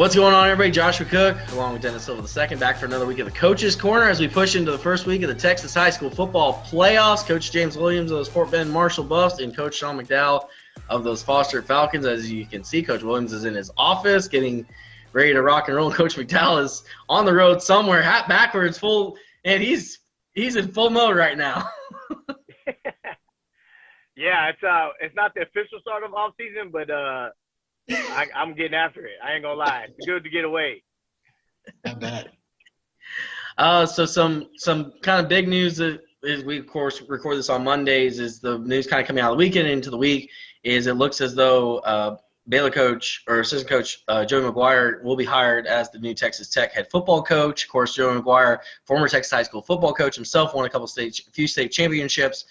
What's going on, everybody? Josh Koch, along with Denis Silva II, back for another week of the Coach's Corner as we push into the first week of the Texas high school football playoffs. Coach James Williams of those Fort Bend Marshall Buffs and Coach Sean McDowell of those Foster Falcons. As you can see, Coach Williams is in his office getting ready to rock and roll. Coach McDowell is on the road somewhere, hat backwards, full, and he's in full mode right now. Yeah, it's not the official start of off season, but I'm getting after it. I ain't gonna lie. It's good to get away. I bet. So some kind of big news is we of course record this on Mondays. Is the news kind of coming out of the weekend into the week? Is it looks as though Baylor coach or assistant coach Joey McGuire will be hired as the new Texas Tech head football coach. Of course, Joey McGuire, former Texas high school football coach himself, won a few state championships.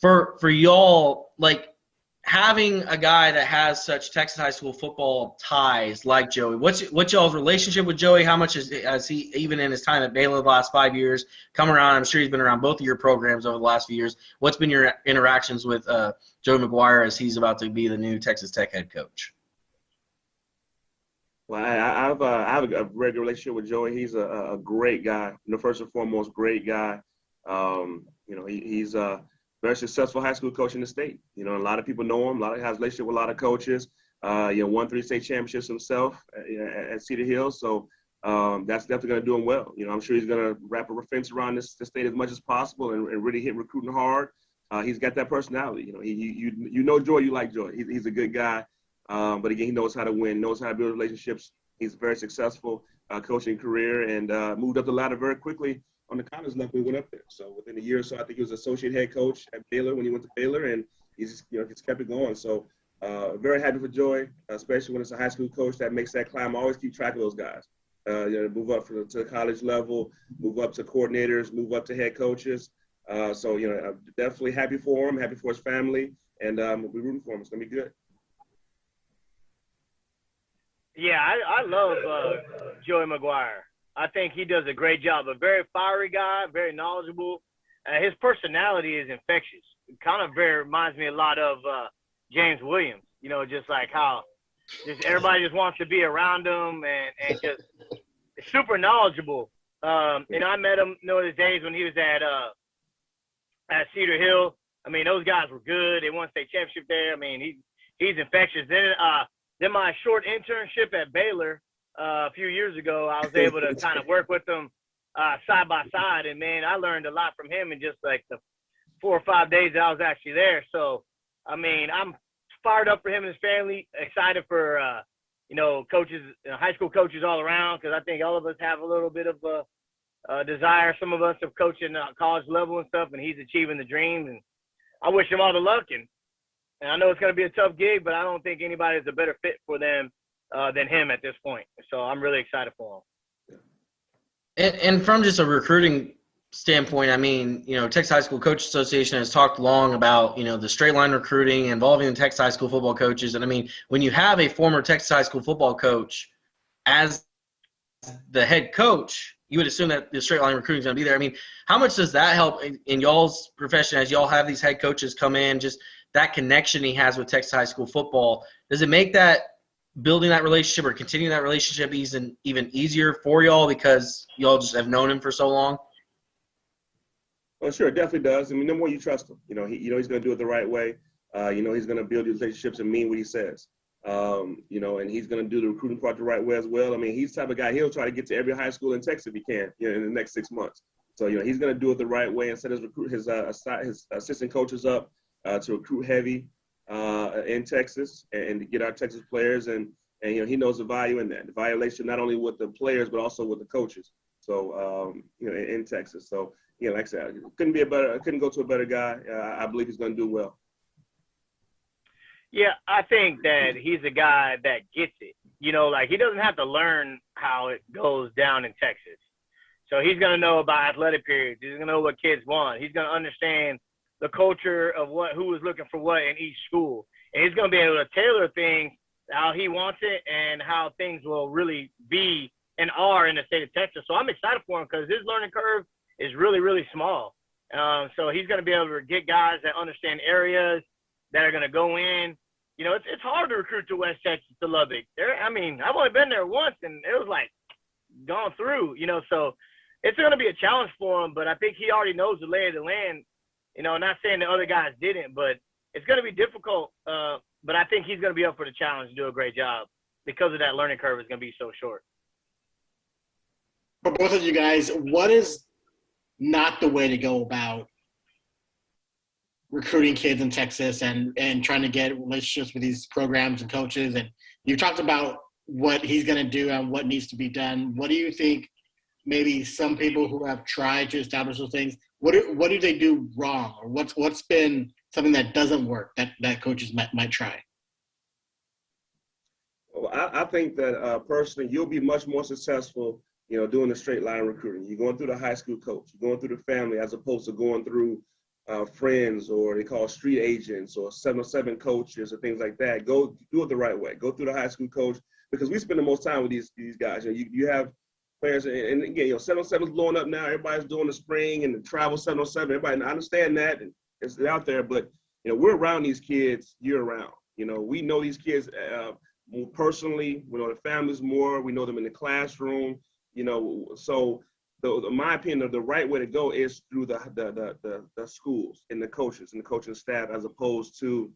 For y'all, like, having a guy that has such Texas high school football ties like Joey, what's y'all's relationship with Joey? How much has he, even in his time at Baylor the last 5 years, come around? I'm sure he's been around both of your programs over the last few years. What's been your interactions with Joey McGuire as he's about to be the new Texas Tech head coach? Well, I have a very good relationship with Joey. He's a great guy. First and foremost, great guy. He's very successful high school coach in the state. A lot of people know him. Has a relationship with a lot of coaches. Won 3 state championships himself at Cedar Hill. So that's definitely going to do him well. I'm sure he's going to wrap a fence around the state as much as possible and really hit recruiting hard. He's got that personality. Joy. You like Joy. He's a good guy. But again, he knows how to win, knows how to build relationships. He's a very successful coaching career and moved up the ladder very quickly on the college level. We went up there. So within a year or so, I think he was associate head coach at Baylor when he went to Baylor, and he's just kept it going. So very happy for Joey, especially when it's a high school coach that makes that climb. I always keep track of those guys. Move up to the college level, move up to coordinators, move up to head coaches. I'm definitely happy for him, happy for his family, and we'll be rooting for him. It's going to be good. Yeah, I love Joey McGuire. I think he does a great job. A very fiery guy, very knowledgeable. His personality is infectious. It kind of reminds me a lot of James Williams. Just like how everybody just wants to be around him and just super knowledgeable. I met him his days when he was at Cedar Hill. I mean, those guys were good. They won state championship there. I mean, he's infectious. Then my short internship at Baylor a few years ago, I was able to kind of work with them side by side. And, man, I learned a lot from him in just like the 4 or 5 days that I was actually there. So, I mean, I'm fired up for him and his family, excited for, coaches, high school coaches all around, because I think all of us have a little bit of a desire. Some of us have coached in college level and stuff, and he's achieving the dream. And I wish him all the luck. And I know it's going to be a tough gig, but I don't think anybody is a better fit for them than him at this point. So I'm really excited for him. And from just a recruiting standpoint, I mean, Texas High School Coach Association has talked long about, the straight line recruiting involving the Texas high school football coaches. And, I mean, when you have a former Texas high school football coach as the head coach, you would assume that the straight line recruiting is going to be there. I mean, how much does that help in y'all's profession as y'all have these head coaches come in, just that connection he has with Texas high school football? Does it make that building that relationship or continuing that relationship even easier for y'all because y'all just have known him for so long? Well, sure, it definitely does. I mean, the more you trust him, he's going to do it the right way. He's going to build these relationships and mean what he says. And he's going to do the recruiting part the right way as well. I mean, he's the type of guy, he'll try to get to every high school in Texas if he can, in the next 6 months. So, he's going to do it the right way and set his assistant coaches up to recruit heavy in Texas and to get our Texas players. And he knows the value in that, the violation not only with the players but also with the coaches. So, in Texas. So, like I said, couldn't go to a better guy. I believe he's going to do well. Yeah, I think that he's a guy that gets it. He doesn't have to learn how it goes down in Texas. So he's going to know about athletic periods. He's going to know what kids want. He's going to understand the culture of who is looking for what in each school. And he's going to be able to tailor things how he wants it and how things will really be and are in the state of Texas. So I'm excited for him because his learning curve is really, really small. So he's going to be able to get guys that understand areas that are going to go in it's hard to recruit to West Texas, to Lubbock. I've only been there once, and it was like gone through, so it's going to be a challenge for him, but I think he already knows the lay of the land. Not saying the other guys didn't, but it's going to be difficult. But I think he's going to be up for the challenge and do a great job because of that learning curve is going to be so short. For both of you guys, what is not the way to go about recruiting kids in Texas and trying to get relationships with these programs and coaches? And you talked about what he's going to do and what needs to be done. What do you think maybe some people who have tried to establish those things, what do they do wrong? Or what's been something that doesn't work that coaches might try? Well, I think that personally, you'll be much more successful, doing the straight line recruiting. You're going through the high school coach, you're going through the family, as opposed to going through friends, or they call street agents, or 707 coaches, or things like that. Go do it the right way. Go through the high school coach, because we spend the most time with these guys. You have players, and again, 707 is blowing up now. Everybody's doing the spring and the travel 707. Everybody, I understand that, and it's out there, but we're around these kids year round. We know these kids more personally. We know the families more. We know them in the classroom. So my opinion, the right way to go is through the schools and the coaches and the coaching staff, as opposed to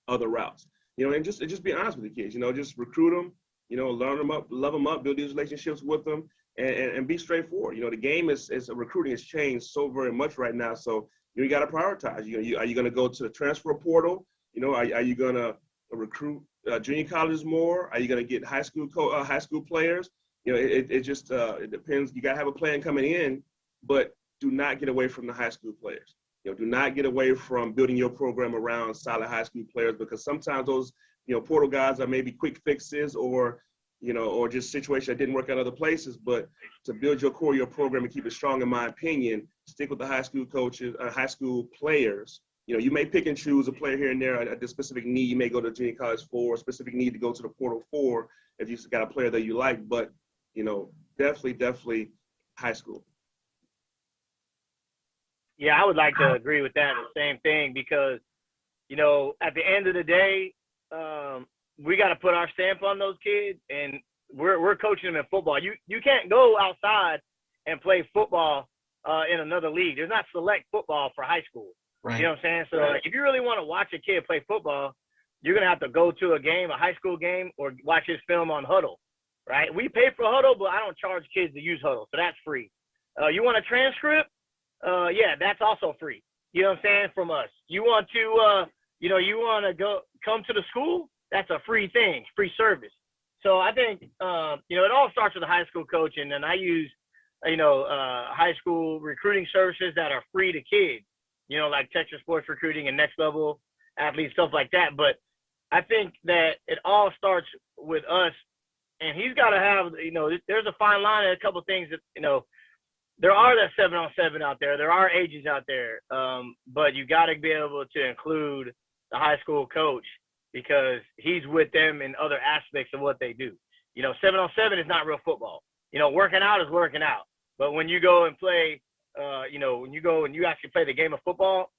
other routes. And just be honest with the kids. Just recruit them. Learn them up, love them up, build these relationships with them, and be straightforward. The game is recruiting has changed so very much right now. So you got to prioritize. Are you going to go to the transfer portal? Are you going to recruit junior colleges more? Are you going to get high school players? It depends. You got to have a plan coming in, but do not get away from the high school players. Do not get away from building your program around solid high school players, because sometimes those portal guys are maybe quick fixes, or just situations that didn't work out other places. But to build your core, your program, and keep it strong, in my opinion, stick with the high school coaches, high school players. You may pick and choose a player here and there at the specific need. You may go to junior college for a specific need to go to the portal for, if you've got a player that you like. But definitely high school. Yeah, I would like to agree with that. The same thing, because at the end of the day, we got to put our stamp on those kids, and we're coaching them in football. You can't go outside and play football in another league. There's not select football for high school. Right. You know what I'm saying? So if you really want to watch a kid play football, you're going to have to go to a high school game, or watch his film on Huddle, right? We pay for Huddle, but I don't charge kids to use Huddle, so that's free. You want a transcript? Yeah, that's also free. You know what I'm saying? From us. You want to, you want to come to the school? That's a free thing, free service. So I think, it all starts with the high school coach, and then I use, high school recruiting services that are free to kids, like Texas Sports Recruiting and Next Level Athletes, stuff like that. But I think that it all starts with us, and he's got to have, there's a fine line and a couple of things that, there are that 7-on-7 out there. There are agents out there, but you got to be able to include the high school coach, because he's with them in other aspects of what they do. 7-on-7 is not real football. Working out is working out. But when you go and play, when you go and you actually play the game of football,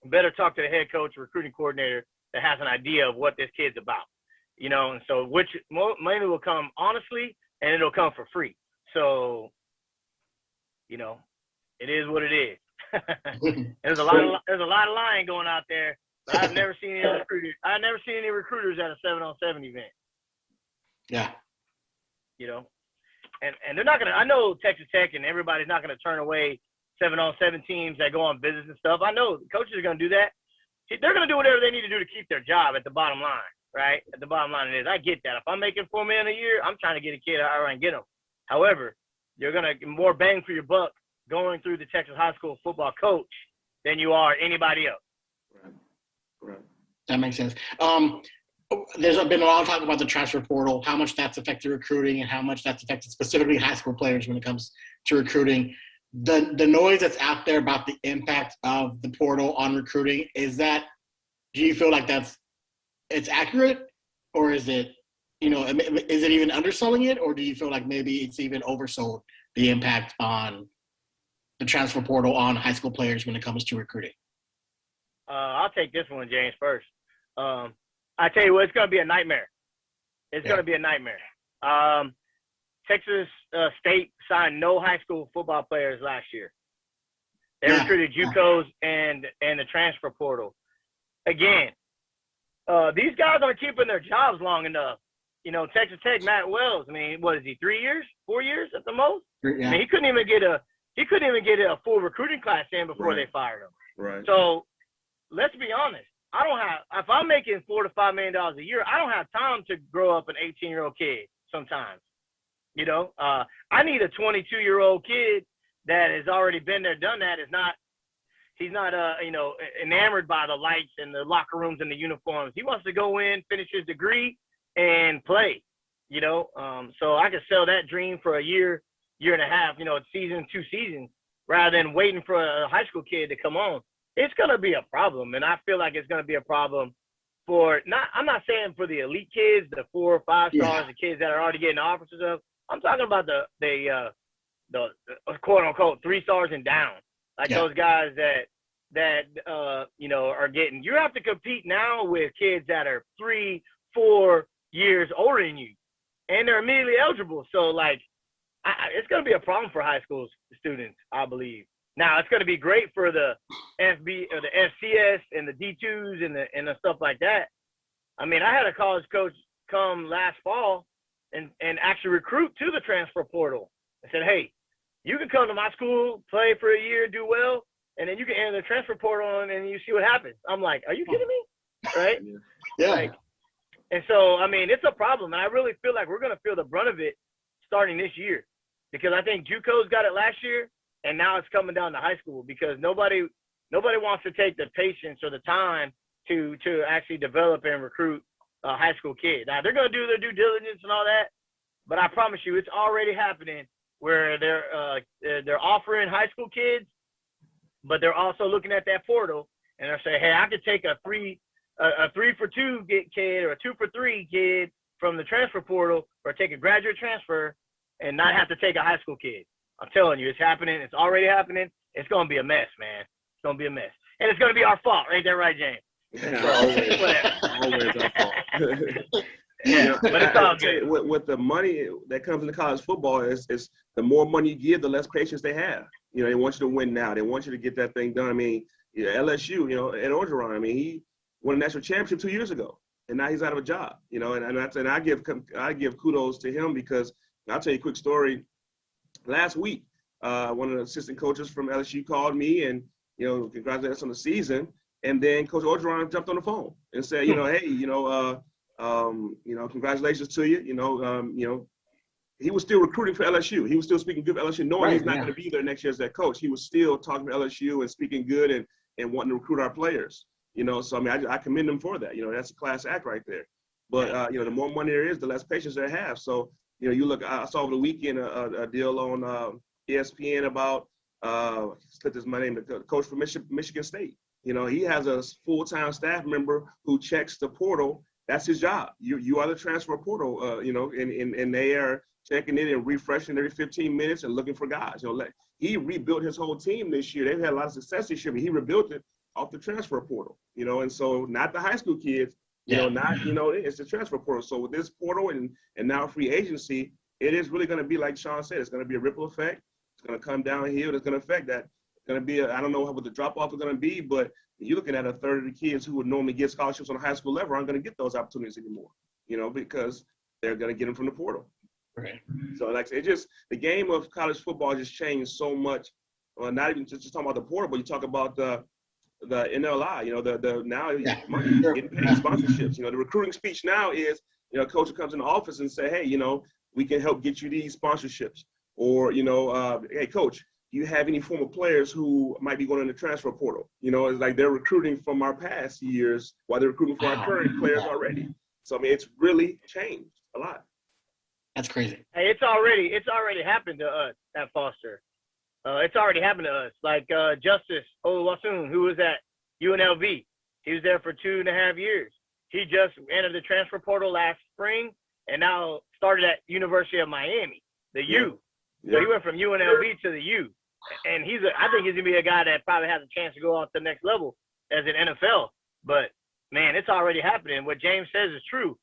you better talk to the head coach, recruiting coordinator that has an idea of what this kid's about. And so which mainly will come honestly, and it'll come for free. So, it is what it is. There's a lot of lying going out there. But I've never seen any recruiters. I've never seen any recruiters at a 7-on-7 event. Yeah. And they're not gonna. I know Texas Tech and everybody's not gonna turn away 7-on-7 teams that go on visits and stuff. I know the coaches are gonna do that. They're gonna do whatever they need to do to keep their job. At the bottom line, right? At the bottom line, it is. I get that. If I'm making $4 million a year, I'm trying to get a kid however I can get them. However, you're gonna get more bang for your buck going through the Texas high school football coach than you are anybody else. Right. That makes sense. There's been a lot of talk about the transfer portal, how much that's affected recruiting and how much that's affected specifically high school players when it comes to recruiting. The noise that's out there about the impact of the portal on recruiting, do you feel like it's accurate, or is it, is it even underselling it, or do you feel like maybe it's even oversold, the impact on the transfer portal on high school players when it comes to recruiting? I'll take this one, James, first. I tell you what, it's going to be a nightmare. It's going to be a nightmare. Texas State signed no high school football players last year. They recruited JUCOs and the transfer portal. Again, these guys aren't keeping their jobs long enough. You know, Texas Tech, Matt Wells. I mean, what is he? 3 years, 4 years at the most? Yeah. I mean, he couldn't even get a full recruiting class in before they fired him. Right. So let's be honest. If I'm making $4 to $5 million a year, I don't have time to grow up an 18-year-old kid sometimes. You know, I need a 22-year-old kid that has already been there, done that. He's not enamored by the lights and the locker rooms and the uniforms. He wants to go in, finish his degree, and play. You know, so I could sell that dream for a year and a half. You know, a season, 2 seasons, rather than waiting for a high school kid to come on. It's gonna be a problem, and I feel like it's gonna be a problem for I'm not saying for the elite kids, the 4 or 5 stars, the kids that are already getting offers and stuff. I'm talking about the quote unquote 3 stars and down, like those guys that are getting. You have to compete now with kids that are 3, 4 years older than you, and they're immediately eligible. So like, it's going to be a problem for high school students, I believe. Now it's going to be great for the FB or the FCS and the D2s and the stuff like that. I mean, I had a college coach come last fall and actually recruit to the transfer portal. I said, hey, you can come to my school, play for a year, do well, and then you can enter the transfer portal and you see what happens. I'm like, are you kidding me? Right? Yeah. Like, and so, I mean, it's a problem. And I really feel like we're going to feel the brunt of it starting this year, because I think JUCO's got it last year, and now it's coming down to high school because nobody wants to take the patience or the time to actually develop and recruit a high school kid. Now, they're going to do their due diligence and all that, but I promise you it's already happening where they're offering high school kids, but they're also looking at that portal and they're saying, hey, I could take a 3 for 2 kid or a 2 for 3 kid from the transfer portal, or take a graduate transfer and not have to take a high school kid. I'm telling you, it's happening. It's already happening. It's going to be a mess, man. It's going to be a mess. And it's going to be our fault. Ain't that right, James? Always our fault. Yeah, but it's all good. With the money that comes into college football, is the more money you give, the less patience they have. You know, they want you to win now. They want you to get that thing done. I mean, LSU, Ed Orgeron, I mean, he won a national championship 2 years ago, and now he's out of a job. You know, and I give kudos to him, because I'll tell you a quick story. Last week, one of the assistant coaches from LSU called me and, congratulated us on the season. And then Coach Orgeron jumped on the phone and said, hey, congratulations to you. He was still recruiting for LSU. He was still speaking good for LSU, knowing he's not going to be there next year as that coach. He was still talking to LSU and speaking good and wanting to recruit our players. So I mean, I commend him for that. That's a class act right there. But the more money there is, the less patience they have. So you look. I saw over the weekend a deal on ESPN about the coach from Michigan State. He has a full-time staff member who checks the portal. That's his job. You are the transfer portal, and they are checking it and refreshing every 15 minutes and looking for guys. He rebuilt his whole team this year. They've had a lot of success this year, but he rebuilt it off the transfer portal, and so not the high school kids, it's the transfer portal. So with this portal and now free agency, it is really going to be, like Sean said, it's going to be a ripple effect. It's going to come downhill. It's going to affect that. It's going to be, I don't know what the drop-off is going to be, but you're looking at a third of the kids who would normally get scholarships on a high school level aren't going to get those opportunities anymore, because they're going to get them from the portal. Right. So, like I said, the game of college football just changed so much. Not even just talking about the portal, but you talk about the NLI, getting paid sponsorships. The recruiting speech now is, a coach who comes in the office and say, hey, we can help get you these sponsorships. Or, hey, coach, do you have any former players who might be going in the transfer portal? It's like they're recruiting from our past years while they're recruiting for our current players already. So, I mean, it's really changed a lot. That's crazy. Hey, it's already happened to us at Foster. It's already happened to us. Like Justice Oluwasun, who was at UNLV. He was there for 2.5 years. He just entered the transfer portal last spring and now started at University of Miami, the U. So he went from UNLV to the U. And I think he's going to be a guy that probably has a chance to go on to the next level as an NFL. But, man, it's already happening. What James says is true.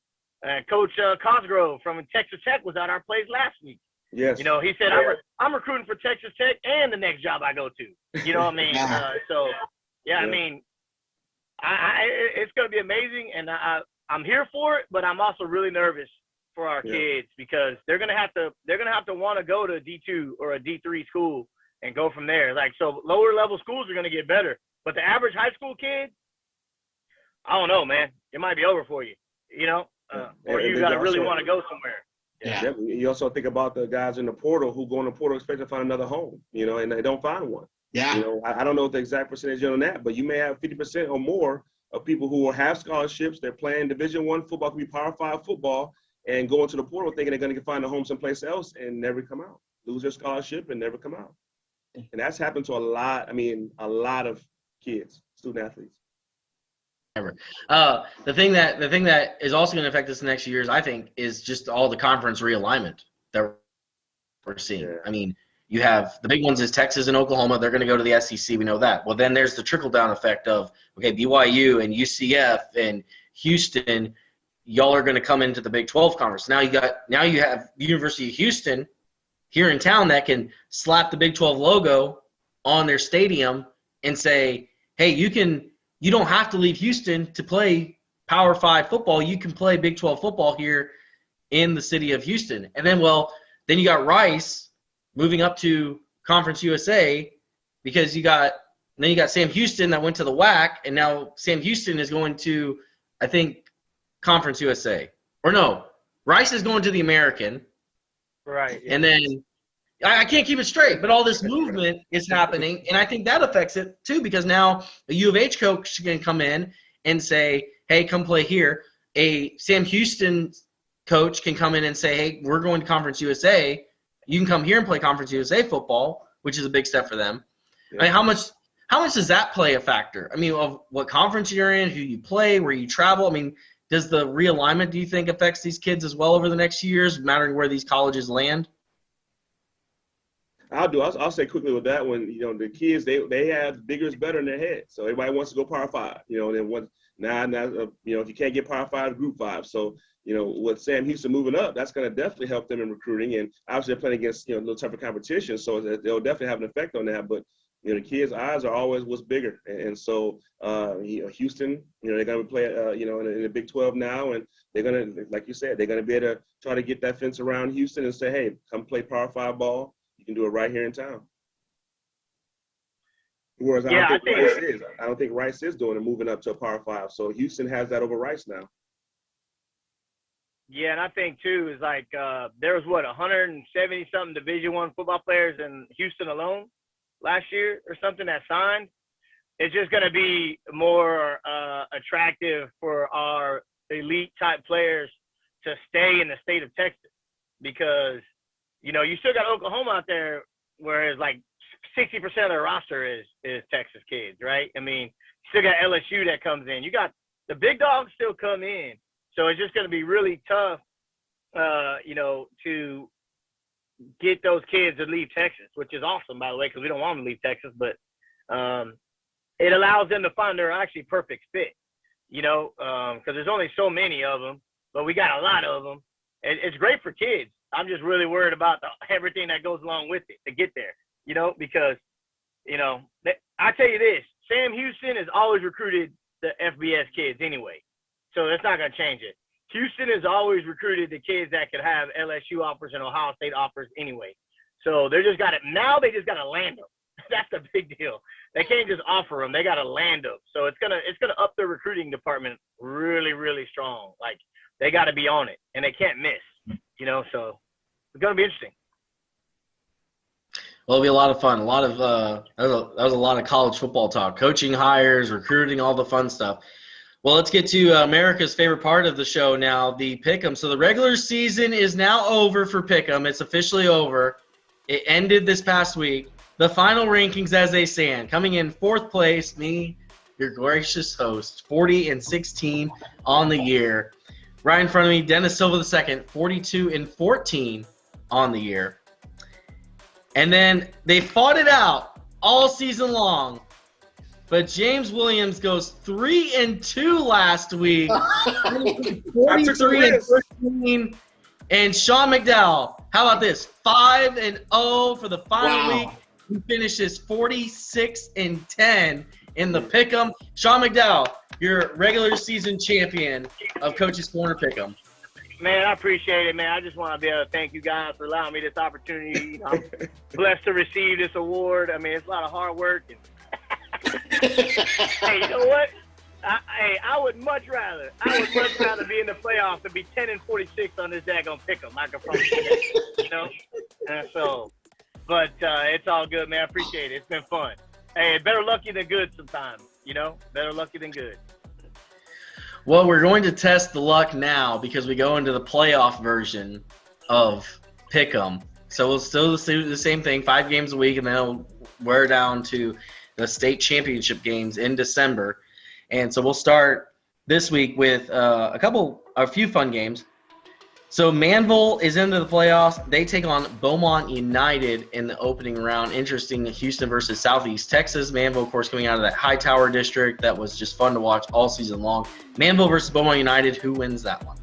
Coach Cosgrove from Texas Tech was at our place last week. Yes. You know, he said, I'm recruiting for Texas Tech and the next job I go to. You know what I mean? So, yeah, I mean, it's going to be amazing, and I'm here for it, but I'm also really nervous for our kids because they're going to have to want to go to a D2 or a D3 school and go from there. Like, so lower level schools are going to get better, but the average high school kid, I don't know, man. It might be over for you, you know, or you got to really want to go somewhere. Yeah. You also think about the guys in the portal who go in the portal expecting to find another home, you know, and they don't find one. Yeah. You know, I don't know the exact percentage on that, but you may have 50% or more of people who will have scholarships. They're playing Division I football, could be Power 5 football, and go into the portal thinking they're going to find a home someplace else and never come out. Lose their scholarship and never come out. And that's happened to a lot of kids, student athletes. The thing that is also going to affect us in the next few years, I think, is just all the conference realignment that we're seeing. Yeah. I mean, you have the big ones is Texas and Oklahoma. They're going to go to the SEC. We know that. Well, then there's the trickle-down effect of, okay, BYU and UCF and Houston, y'all are going to come into the Big 12 conference. Now you have the University of Houston here in town that can slap the Big 12 logo on their stadium and say, hey, you don't have to leave Houston to play Power 5 football. You can play Big 12 football here in the city of Houston. And then, then you got Rice moving up to Conference USA because you got Sam Houston that went to the WAC, and now Sam Houston is going to, I think, Conference USA. Or no, Rice is going to the American. Right. Yeah. And then I can't keep it straight, but all this movement is happening, and I think that affects it too because now a U of H coach can come in and say, hey, come play here. A Sam Houston coach can come in and say, hey, we're going to Conference USA. You can come here and play Conference USA football, which is a big step for them. Yeah. I mean, how much does that play a factor? I mean, of what conference you're in, who you play, where you travel. I mean, does the realignment, do you think, affects these kids as well over the next few years, mattering where these colleges land? I'll say quickly with that one. You know, the kids they have bigger is better in their head. So everybody wants to go Power 5. You know, and then you know, if you can't get Power 5, Group 5. So you know, with Sam Houston moving up, that's going to definitely help them in recruiting. And obviously they're playing against, you know, a little tougher competition, so they'll definitely have an effect on that. But, you know, the kids' eyes are always what's bigger. And so, you know, Houston, you know, they're going to play, you know, in the Big 12 now. And they're going to, like you said, they're going to be able to try to get that fence around Houston and say, hey, come play Power 5 ball. You can do it right here in town. Whereas I don't think Rice is doing it, moving up to a Power 5. So Houston has that over Rice now. Yeah, and I think too is like there was 170 something Division I football players in Houston alone last year or something that signed. It's just going to be more attractive for our elite type players to stay in the state of Texas because, you know, you still got Oklahoma out there, whereas like 60% of their roster is Texas kids, right? I mean, you still got LSU that comes in. You got the big dogs still come in. So it's just going to be really tough, you know, to get those kids to leave Texas, which is awesome, by the way, because we don't want them to leave Texas. But it allows them to find their actually perfect fit, you know, because there's only so many of them, but we got a lot of them. And it's great for kids. I'm just really worried about everything that goes along with it to get there, you know, because, you know, I tell you this, Sam Houston has always recruited the FBS kids anyway. So that's not going to change it. Houston has always recruited the kids that could have LSU offers and Ohio State offers anyway. So they just got to land them. That's the big deal. They can't just offer them. They got to land them. So it's gonna up their recruiting department really, really strong. Like they got to be on it and they can't miss. You know, so it's going to be interesting. Well, it'll be a lot of fun. That was a lot of college football talk, coaching hires, recruiting, all the fun stuff. Well, let's get to America's favorite part of the show now, the Pick'em. So the regular season is now over for Pick'em. It's officially over. It ended this past week. The final rankings as they stand. Coming in fourth place, me, your gracious host, 40-16 on the year. Right in front of me, Denis Silva II, 42-14 on the year. And then they fought it out all season long. But James Williams goes 3-2 last week. I took some 43-13. And Sean McDowell, how about this? 5-0 for the final week. He finishes 46-10 in the Pick'em. Sean McDowell, your regular season champion of Coach's Corner Pick'em. Man, I appreciate it, man. I just want to be able to thank you guys for allowing me this opportunity. I'm blessed to receive this award. I mean, it's a lot of hard work. And hey, you know what? I would much rather be in the playoffs than be 10-46 on this daggone Pick'em. I can promise you that, you know. And so, but it's all good, man. I appreciate it. It's been fun. Hey, better lucky than good sometimes, you know. Better lucky than good. Well, we're going to test the luck now because we go into the playoff version of Pick'em. So we'll still do the same thing, 5 games a week, and then it'll wear down to the state championship games in December. And so we'll start this week with a few fun games. So Manville is into the playoffs. They take on Beaumont United in the opening round. Interesting, Houston versus Southeast Texas. Manville, of course, coming out of that Hightower district. That was just fun to watch all season long. Manville versus Beaumont United. Who wins that one?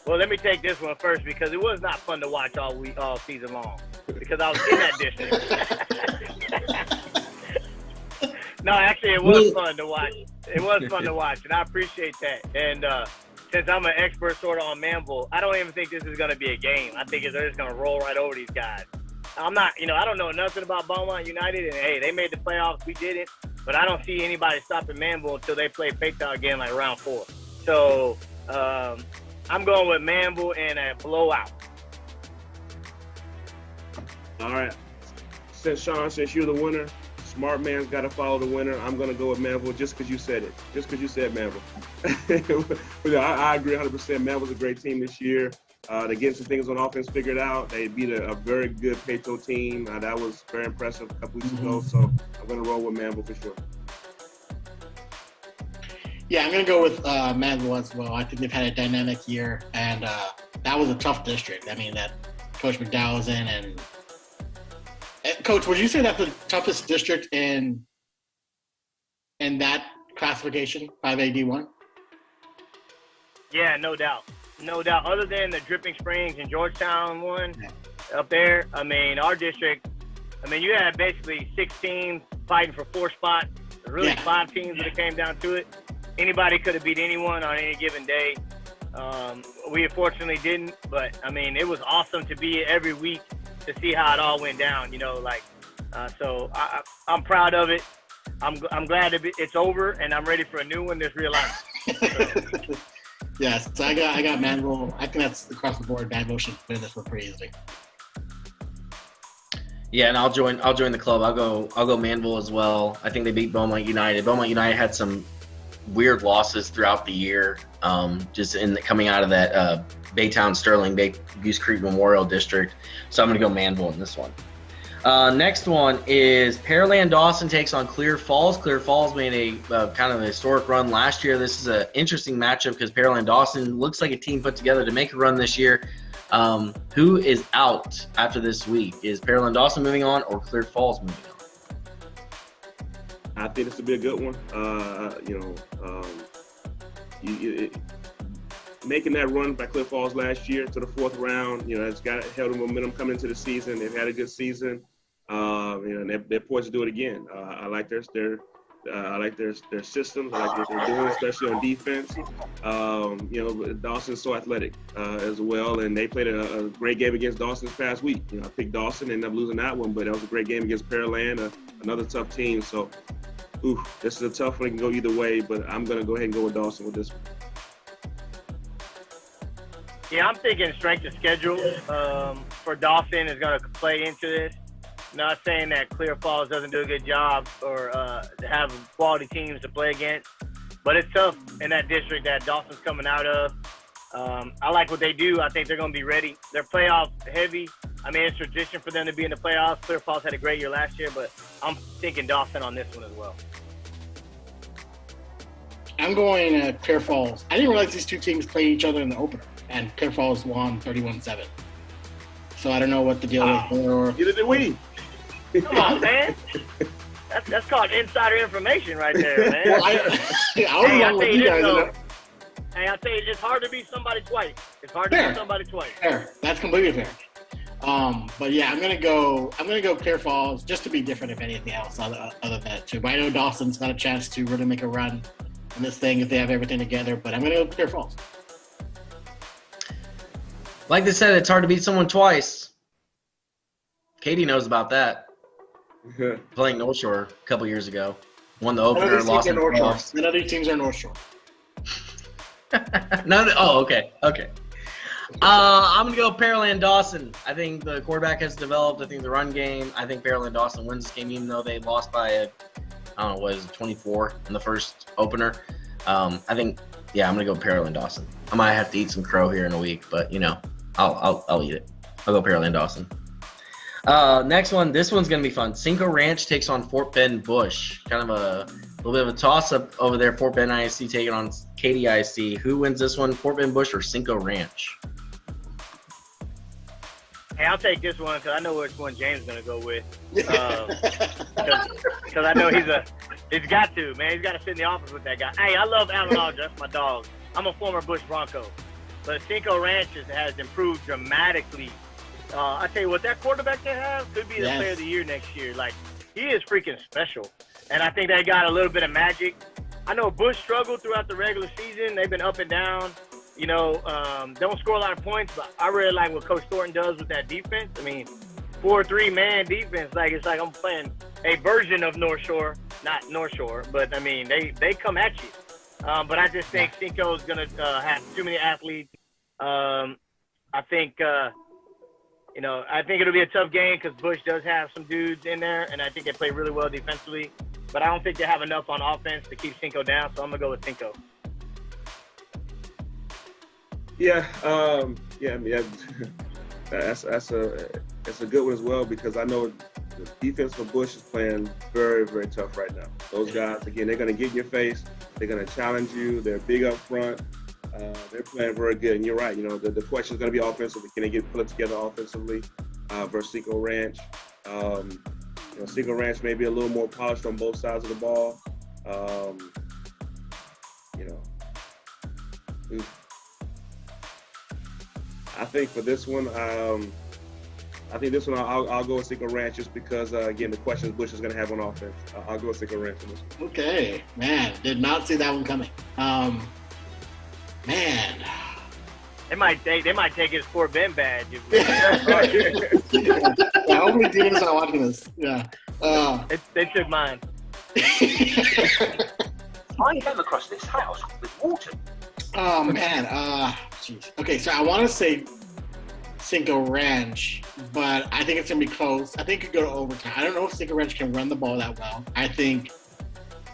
Well, let me take this one first because it was not fun to watch all season long because I was in that district. No, actually, it was fun to watch. It was fun to watch, and I appreciate that. And since I'm an expert sort of on Manville, I don't even think this is going to be a game. I think they're just going to roll right over these guys. I'm not, I don't know nothing about Beaumont United, and hey, they made the playoffs. We didn't, but I don't see anybody stopping Manville until they play Paytown again, like round 4. So I'm going with Manville in a blowout. All right. Since you're the winner, smart man's got to follow the winner. I'm going to go with Manville just because you said it. Just because you said Manville. I agree 100%. Manville's a great team this year. They're getting some things on offense figured out. They beat a very good Payto team. That was very impressive a couple weeks ago. So I'm going to roll with Manville for sure. Yeah, I'm going to go with Manville as well. I think they've had a dynamic year, and that was a tough district. I mean, that Coach McDowell was in. And Coach, would you say that's the toughest district in that classification, 5AD1? Yeah, no doubt. No doubt. Other than the Dripping Springs and Georgetown one up there, I mean, our district, you had basically 6 teams fighting for 4 spots. Really 5 teams when it came down to it. Anybody could have beat anyone on any given day. We unfortunately didn't, but, it was awesome to be every week to see how it all went down, so I'm proud of it. I'm glad it's over, and I'm ready for a new one that's real life. Yes, so I got Manville. I think that's across the board. Manville should win this one pretty easily. Yeah, and I'll join the club. I'll go Manville as well. I think they beat Beaumont United. Beaumont United had some weird losses throughout the year, just coming out of that Baytown Sterling Goose Creek Memorial District. So I'm going to go Manville in this one. Next one is Pearland Dawson takes on Clear Falls. Clear Falls made a kind of a historic run last year. This is an interesting matchup because Pearland Dawson looks like a team put together to make a run this year. Who is out after this week? Is Pearland Dawson moving on or Clear Falls moving on? I think this will be a good one. Making that run by Clear Falls last year to the 4th round, it's got held the momentum coming into the season. They've had a good season, and they're poised to do it again. I like their systems. I like what they're doing, especially on defense. Dawson's so athletic as well, and they played a great game against Dawson this past week. I picked Dawson, ended up losing that one, but that was a great game against Pearland, another tough team. So, this is a tough one. It can go either way, but I'm going to go ahead and go with Dawson with this one. Yeah, I'm thinking strength of schedule for Dawson is going to play into this. Not saying that Clear Falls doesn't do a good job or have quality teams to play against, but it's tough in that district that Dawson's coming out of. I like what they do. I think they're going to be ready. They're playoff heavy. It's tradition for them to be in the playoffs. Clear Falls had a great year last year, but I'm thinking Dawson on this one as well. I'm going Clear Falls. I didn't realize these two teams played each other in the opener, and Clear Falls won 31-7. So I don't know what the deal is there. Neither did we. Come on, man. That's called insider information right there, man. Well, I'll tell you this, though. Hey, I'll tell you, it's hard to be somebody twice. It's hard to be somebody twice. Fair. That's completely fair. But yeah, I'm gonna go Clear Falls just to be different, if anything else, other than that too. But I know Dawson's got a chance to really make a run in this thing if they have everything together. But I'm gonna go Clear Falls. Like they said, it's hard to beat someone twice. Katie knows about that. Playing North Shore a couple years ago, won the opener, lost in the playoffs. None of these teams are North Shore. Oh, okay. I'm going to go Pearland Dawson. I think the quarterback has developed. I think the run game, I think Pearland Dawson wins this game, even though they lost by, 24 in the first opener. I think, I'm going to go Pearland Dawson. I might have to eat some crow here in a week, but, I'll eat it. I'll go Pearland Dawson. Next one, this one's going to be fun. Cinco Ranch takes on Fort Bend Bush. Kind of a little bit of a toss-up over there. Fort Bend ISD taking on Katy ISD. Who wins this one, Fort Bend Bush or Cinco Ranch? Hey, I'll take this one because I know which one James is going to go with. Because I know he's got to, man. He's got to sit in the office with that guy. Hey, I love Alan Alda. That's my dog. I'm a former Bush Bronco. But Cinco Ranch has improved dramatically. I tell you what, that quarterback they have could be the player of the year next year. Like, he is freaking special. And I think they got a little bit of magic. I know Bush struggled throughout the regular season. They've been up and down. Don't score a lot of points, but I really like what Coach Thornton does with that defense. I mean, 4-3 man defense. It's like I'm playing a version of North Shore, not North Shore, but I mean they come at you. But I just think Cinco's gonna have too many athletes. I think it'll be a tough game because Bush does have some dudes in there, and I think they play really well defensively. But I don't think they have enough on offense to keep Cinco down, so I'm gonna go with Cinco. That's a good one as well because I know the defense for Bush is playing very, very tough right now. Those guys, again, they're going to get in your face. They're going to challenge you. They're big up front. They're playing very good. And you're right. The question is going to be offensively. Can they get put together offensively versus Cinco Ranch? Cinco Ranch may be a little more polished on both sides of the ball. I think for this one, I'll go with Cinco Ranch just because, again, the questions Bush is going to have on offense. I'll go with Cinco Ranch on this one. Okay, man, did not see that one coming. Man. They might take his Fort Bend badge. Hopefully teams are watching this. Yeah. They took mine. I came across this house with water. Oh, man. Jeez. Okay, so I want to say Cinco Ranch, but I think it's going to be close. I think it could go to overtime. I don't know if Cinco Ranch can run the ball that well. I think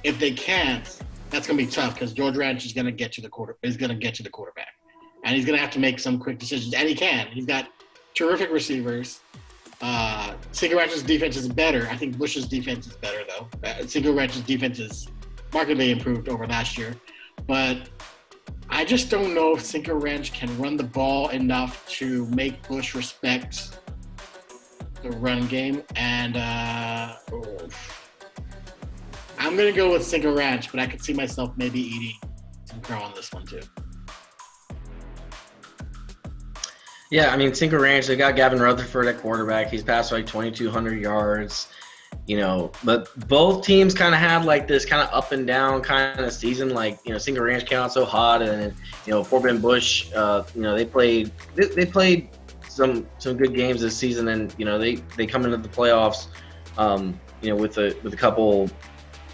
if they can't, that's going to be tough because George Ranch is going to get to the quarterback. And he's going to have to make some quick decisions. And he can. He's got terrific receivers. Cinco Ranch's defense is better. I think Bush's defense is better, though. Cinco Ranch's defense is markedly improved over last year. But I just don't know if Cinco Ranch can run the ball enough to make Bush respect the run game. And I'm going to go with Cinco Ranch, but I could see myself maybe eating some crow on this one, too. Yeah, I mean, Cinco Ranch, they got Gavin Rutherford at quarterback. He's passed like 2,200 yards. But both teams kind of had like this kind of up and down kind of season. Like, Cinco Ranch came out so hot, and then, Fort Bend Bush, they played some good games this season, and they come into the playoffs, with a couple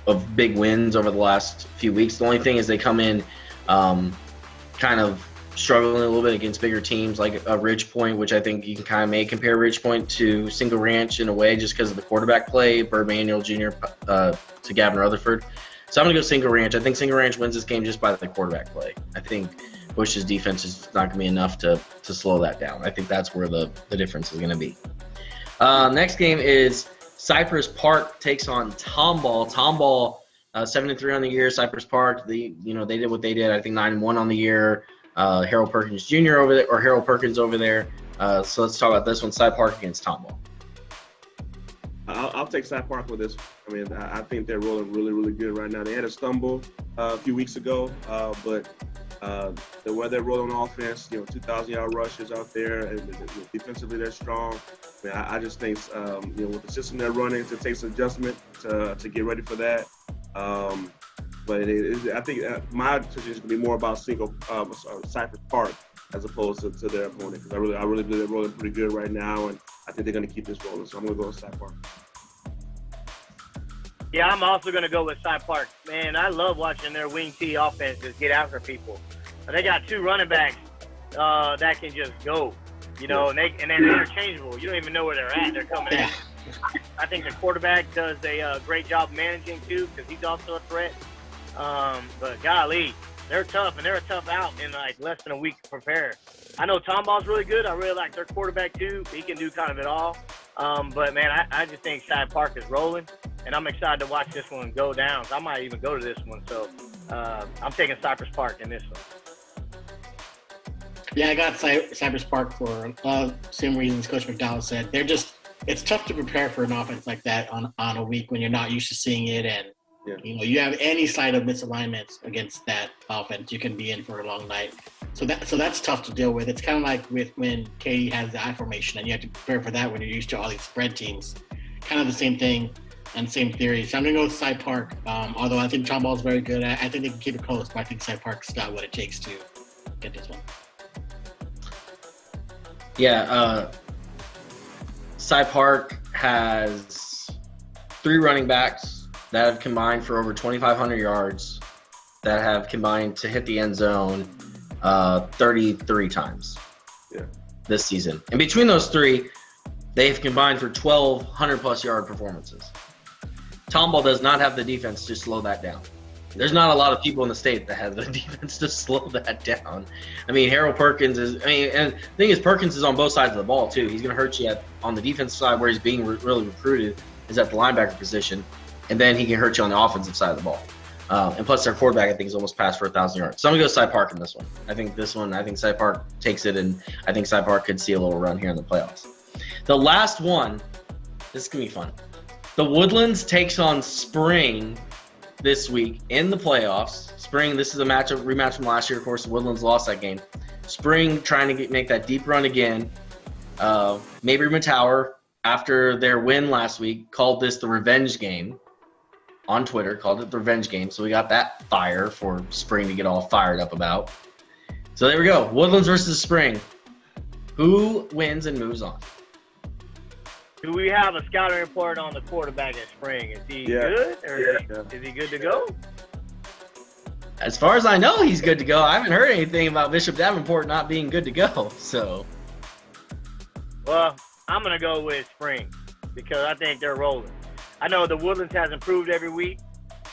of big wins over the last few weeks. The only thing is they come in kind of struggling a little bit against bigger teams like Ridge Point, which I think you can kind of may compare Ridge Point to Cinco Ranch in a way just because of the quarterback play, Bird Manuel Jr. To Gavin Rutherford. So I'm going to go Cinco Ranch. I think Cinco Ranch wins this game just by the quarterback play. I think Bush's defense is not going to be enough to slow that down. I think that's where the difference is going to be. Next game is Cypress Park takes on Tomball. Tomball 7-3 on the year. Cypress Park, they did what they did. I think 9-1 on the year. Harold Perkins Jr. over there, or Harold Perkins over there. So let's talk about this one. Cy Park against Tomball. I'll I'll take Cy Park with this. I mean, I think they're rolling really, really good right now. They had a stumble a few weeks ago, but the way they're rolling on offense, 2,000-yard rushes out there, and defensively they're strong. I mean, I just think, with the system they're running, it takes adjustment to get ready for that. But I think my decision is going to be more about Cypress Park as opposed to their opponent, because I really believe they're rolling pretty good right now, and I think they're going to keep this rolling. So I'm going to go with Cy Park. Yeah, I'm also going to go with Cy Park. Man, I love watching their wing T offense just get after people. They got 2 running backs that can just go, and they're interchangeable. You don't even know where they're at. They're coming in. I think the quarterback does a great job managing, too, because he's also a threat. But golly, they're tough, and they're a tough out in like less than a week to prepare. I know Tomball's really good. I really like their quarterback too. He can do kind of it all. But man, I just think Cy Park is rolling, and I'm excited to watch this one go down. So I might even go to this one. So I'm taking Cypress Park in this one. Yeah, I got Cypress Park for same reasons Coach McDowell said. It's tough to prepare for an offense like that on a week when you're not used to seeing it, and you have any side of misalignments against that offense, you can be in for a long night. So that's tough to deal with. It's kind of like when Katie has the I formation, and you have to prepare for that when you're used to all these spread teams. Kind of the same thing and same theory. So I'm going to go with Cy Park, although I think Tomball's very good. I think they can keep it close, but I think Cy Park's got what it takes to get this one. Yeah, Cy Park has 3 running backs that have combined for over 2,500 yards, that have combined to hit the end zone 33 times this season. And between those 3, they've combined for 1,200-plus yard performances. Tomball does not have the defense to slow that down. There's not a lot of people in the state that have the defense to slow that down. I mean, Harold Perkins and the thing is, Perkins is on both sides of the ball, too. He's going to hurt you on the defensive side where he's being really recruited is at the linebacker position. And then he can hurt you on the offensive side of the ball. And plus, their quarterback, I think, is almost passed for 1,000 yards. So I'm going to go Cy Park in this one. I think Cy Park takes it, and I think Cy Park could see a little run here in the playoffs. The last one, this is going to be fun. The Woodlands takes on Spring this week in the playoffs. Spring, this is a rematch from last year. Of course, the Woodlands lost that game. Spring trying to make that deep run again. Mabry Matower, after their win last week, called this the revenge game. On Twitter, called it the revenge game. So we got that fire for Spring to get all fired up about. So there we go. Woodlands versus Spring. Who wins and moves on? Do we have a scouting report on the quarterback at Spring? Is he good, or is he good to go? As far as I know, he's good to go. I haven't heard anything about Bishop Davenport not being good to go. So, well, I'm going to go with Spring because I think they're rolling. I know the Woodlands has improved every week,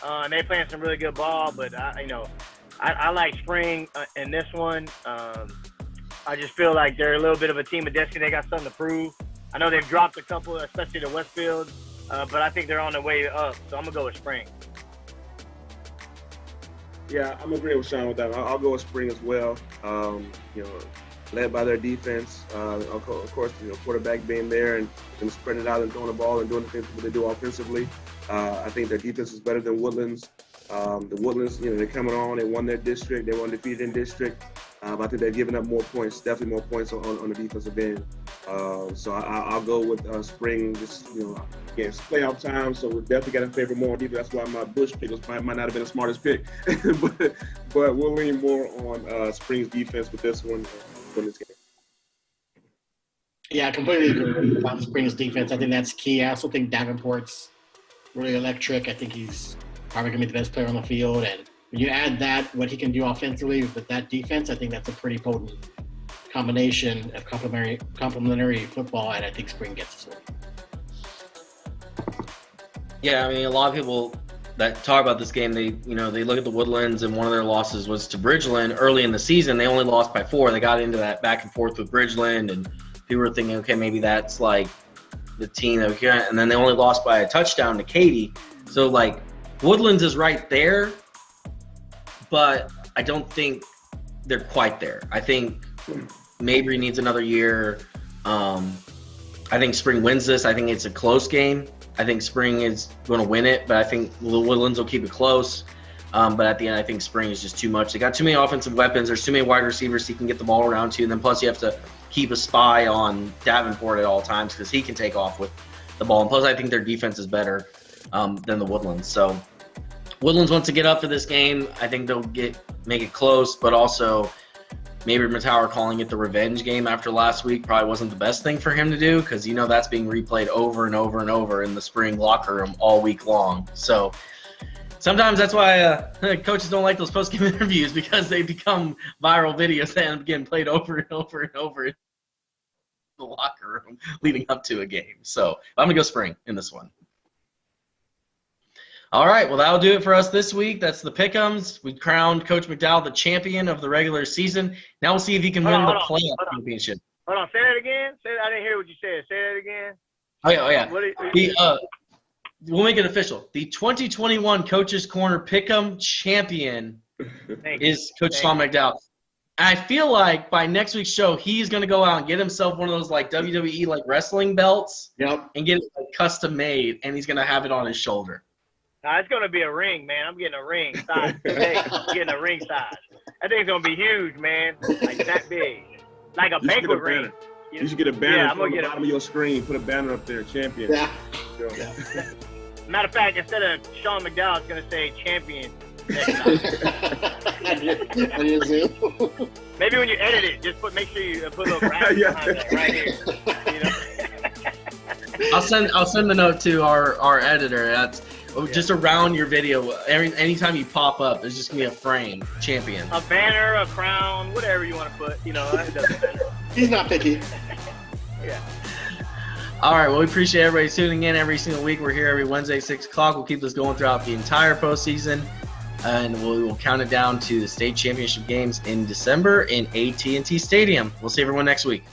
and they're playing some really good ball, but I like Spring in this one. I just feel like they're a little bit of a team of destiny. They got something to prove. I know they've dropped a couple, especially to Westfield, but I think they're on their way up, so I'm going to go with Spring. Yeah, I'm agreeing with Sean with that. I'll go with Spring as well. Led by their defense, of course, quarterback being there and spreading it out and throwing the ball and doing the things that they do offensively. I think their defense is better than Woodlands. The Woodlands, they're coming on. They won their district. They were undefeated in district. I think they're giving up more points, definitely more points on the defensive end. So I'll go with Spring. Just again, it's playoff time, so we're definitely got to favor more on defense. That's why my Bush pick might not have been the smartest pick, but we'll lean more on Spring's defense with this one. This game. Yeah, I completely agree about Spring's defense. I think that's key. I also think Davenport's really electric. I think he's probably going to be the best player on the field. And when you add that, what he can do offensively with that defense, I think that's a pretty potent combination of complementary football, and I think Spring gets this one. Yeah, I mean, a lot of people that talk about this game, they look at the Woodlands, and one of their losses was to Bridgeland early in the season. They only lost by 4. They got into that back and forth with Bridgeland, and people were thinking, okay, maybe that's like the team that we can. And then they only lost by a touchdown to Katy. So like Woodlands is right there, but I don't think they're quite there. I think Mabry needs another year. I think Spring wins this. I think it's a close game. I think Spring is going to win it, but I think the Woodlands will keep it close. But at the end, I think Spring is just too much. They got too many offensive weapons. There's too many wide receivers he can get the ball around to. And then plus you have to keep a spy on Davenport at all times because he can take off with the ball. And plus I think their defense is better than the Woodlands. So Woodlands wants to get up to this game. I think they'll make it close, but also maybe Matauer calling it the revenge game after last week probably wasn't the best thing for him to do because that's being replayed over and over and over in the Spring locker room all week long. So sometimes that's why coaches don't like those post-game interviews because they become viral videos that end up getting played over and over and over in the locker room leading up to a game. So I'm going to go Spring in this one. All right, well, that'll do it for us this week. That's the Pick'ems. We crowned Coach McDowell the champion of the regular season. Now we'll see if he can win the playoff championship. Hold on, say that again. I didn't hear what you said. Say that again. Oh, yeah. We'll make it official. The 2021 Coach's Corner Pick'em champion is Coach Sean McDowell. I feel like by next week's show, he's going to go out and get himself one of those like WWE wrestling belts and get it custom made, and he's going to have it on his shoulder. Nah, it's going to be a ring, man. I'm getting a ring size today. I'm getting a ring size. That thing's going to be huge, man. Like that big. Like a banquet ring. You should get a banner on the bottom of your screen. Put a banner up there, champion. Yeah. Matter of fact, instead of Sean McDowell, it's going to say champion next time. Maybe when you edit it, just make sure you put a little graphic behind that right here. I'll send the note to our editor. That's just around your video. Anytime you pop up, there's just gonna be a frame, champion. A banner, a crown, whatever you want to put. It doesn't matter. He's not picky. Yeah. All right. Well, we appreciate everybody tuning in every single week. We're here every Wednesday, 6 o'clock. We'll keep this going throughout the entire postseason, and we will count it down to the state championship games in December in AT&T Stadium. We'll see everyone next week.